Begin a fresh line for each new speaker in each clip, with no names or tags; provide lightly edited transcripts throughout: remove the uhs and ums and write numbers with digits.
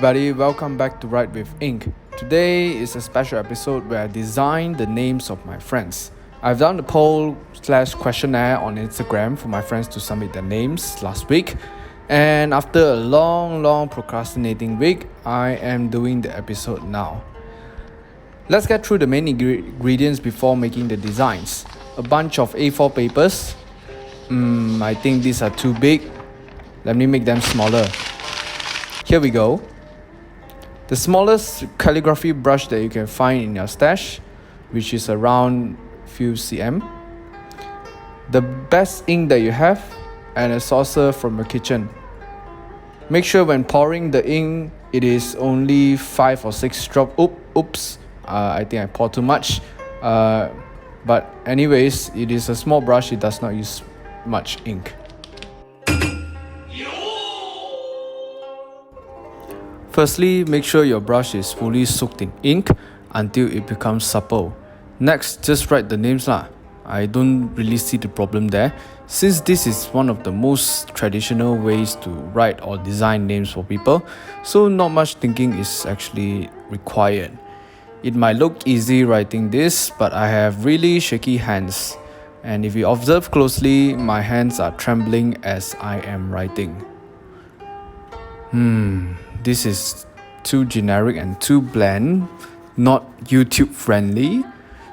everybody, welcome back to Write with Ink. Today is a special episode where I designed the names of my friends. I've done the poll/questionnaire on Instagram for my friends to submit their names last week. And after a long procrastinating week, I am doing the episode now. Let's get through the main ingredients before making the designs. A bunch of A4 papers. I think these are too big. Let me make them smaller. Here we go. The smallest calligraphy brush that you can find in your stash, which is around few cm. The best ink that you have, and a saucer from your kitchen. Make sure when pouring the ink, it is only 5 or 6 drops. Oops, I think I poured too much. But anyways, it is a small brush, it does not use much ink. Firstly, make sure your brush is fully soaked in ink until it becomes supple. Next, just write the names lah. I don't really see the problem there, since this is one of the most traditional ways to write or design names for people, so not much thinking is actually required. It might look easy writing this, but I have really shaky hands, and if you observe closely, my hands are trembling as I am writing. This is too generic and too bland, not YouTube friendly,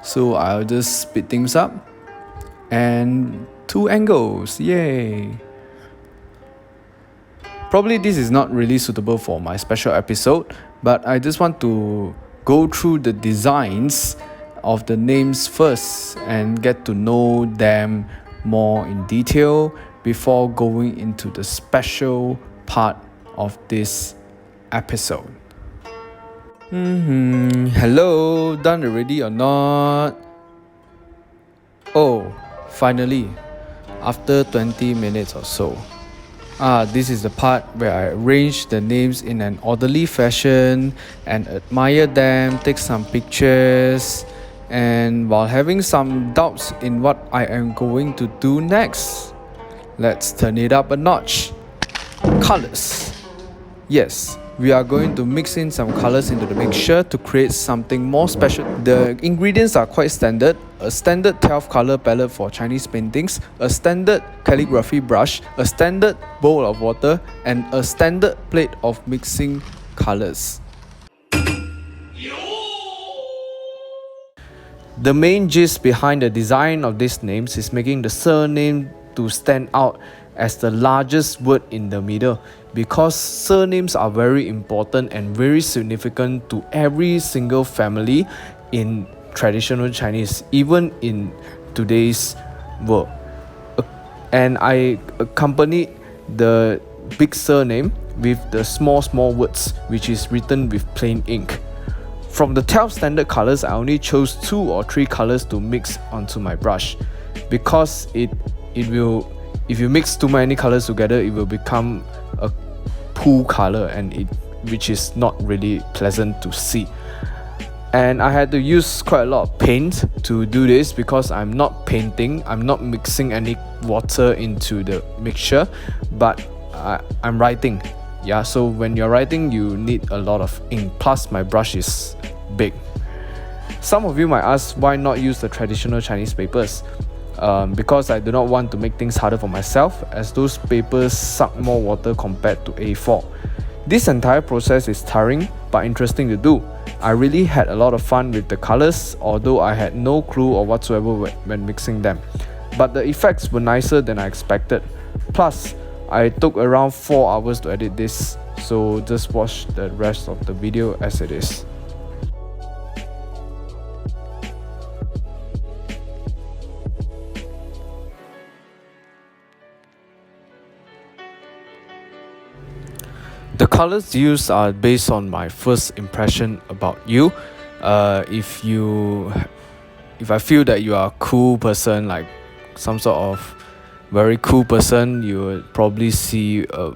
so I'll just speed things up. And 2 angles, yay! Probably this is not really suitable for my special episode, but I just want to go through the designs of the names first and get to know them more in detail before going into the special part of this episode. Hello, done already or not? Oh, finally, after 20 minutes or so. This is the part where I arrange the names in an orderly fashion and admire them, take some pictures, and while having some doubts in what I am going to do next. Let's turn it up a notch. Colors. Yes, we are going to mix in some colors into the mixture to create something more special. The ingredients are quite standard. A standard 12 color palette for Chinese paintings, a standard calligraphy brush, a standard bowl of water, and a standard plate of mixing colors. The main gist behind the design of these names is making the surname to stand out as the largest word in the middle, because surnames are very important and very significant to every single family in traditional Chinese, even in today's world. And I accompanied the big surname with the small words, which is written with plain ink. From the 12 standard colors, I only chose 2 or 3 colors to mix onto my brush, because it will, if you mix too many colors together, it will become a pool color, and which is not really pleasant to see. And I had to use quite a lot of paint to do this, because I'm not painting, I'm not mixing any water into the mixture, but I'm writing. Yeah, so when you're writing, you need a lot of ink, plus my brush is big. Some of you might ask, why not use the traditional Chinese papers? Because I do not want to make things harder for myself, as those papers suck more water compared to A4. This entire process is tiring but interesting to do. I really had a lot of fun with the colors, although I had no clue or whatsoever when mixing them. But the effects were nicer than I expected. Plus, I took around 4 hours to edit this, so just watch the rest of the video as it is. The colors used are based on my first impression about you. If I feel that you are a cool person, like some sort of very cool person, you would probably see a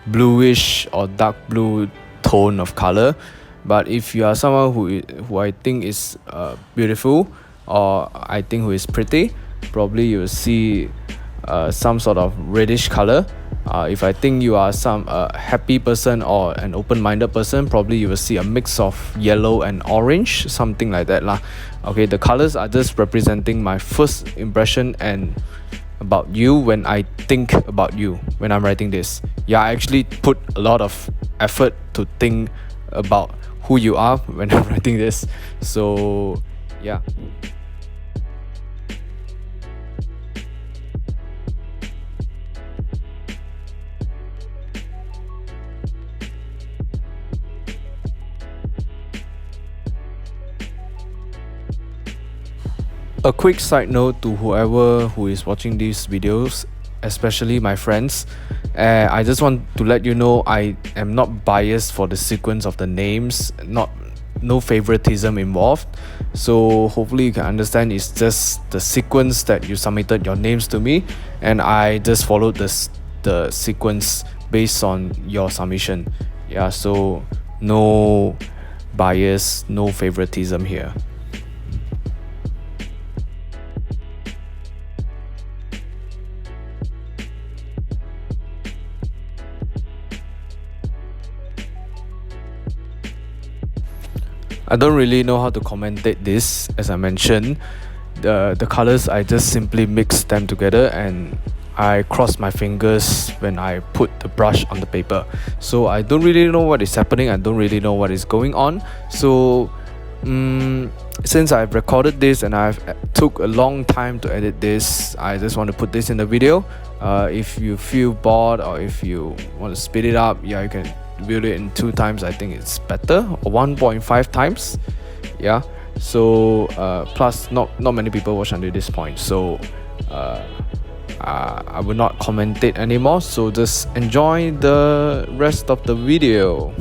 bluish or dark blue tone of color. But if you are someone who I think is beautiful, or I think who is pretty, probably you will see some sort of reddish color. If I think you are some happy person or an open-minded person, probably you will see a mix of yellow and orange, something like that lah. Okay, the colors are just representing my first impression and about you when I think about you when I'm writing this. Yeah, I actually put a lot of effort to think about who you are when I'm writing this. So yeah. A quick side note to whoever who is watching these videos, especially my friends, I just want to let you know I am not biased for the sequence of the names, no favoritism involved. So hopefully you can understand it's just the sequence that you submitted your names to me, and I just followed the sequence based on your submission. Yeah, so no bias, no favoritism here. I don't really know how to commentate this. As I mentioned, the colors, I just simply mix them together and I cross my fingers when I put the brush on the paper. So I don't really know what is happening, I don't really know what is going on. So since I've recorded this and I've took a long time to edit this, I just want to put this in the video. If you feel bored or if you want to speed it up, yeah, you can view it in 2 times. I think it's better, or 1.5 times. Yeah, so plus not many people watch until this point, so I will not commentate anymore, so just enjoy the rest of the video.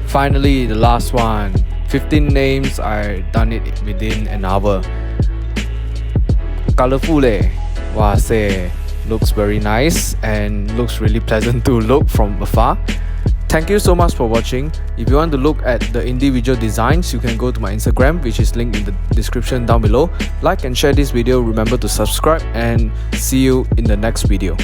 Finally, the last one. 15 names, I done it within an hour. Colorful Wow, say, looks very nice and looks really pleasant to look from afar. Thank you so much for watching. If you want to look at the individual designs, you can go to my Instagram, which is linked in the description down below. Like and share this video, remember to subscribe, and see you in the next video.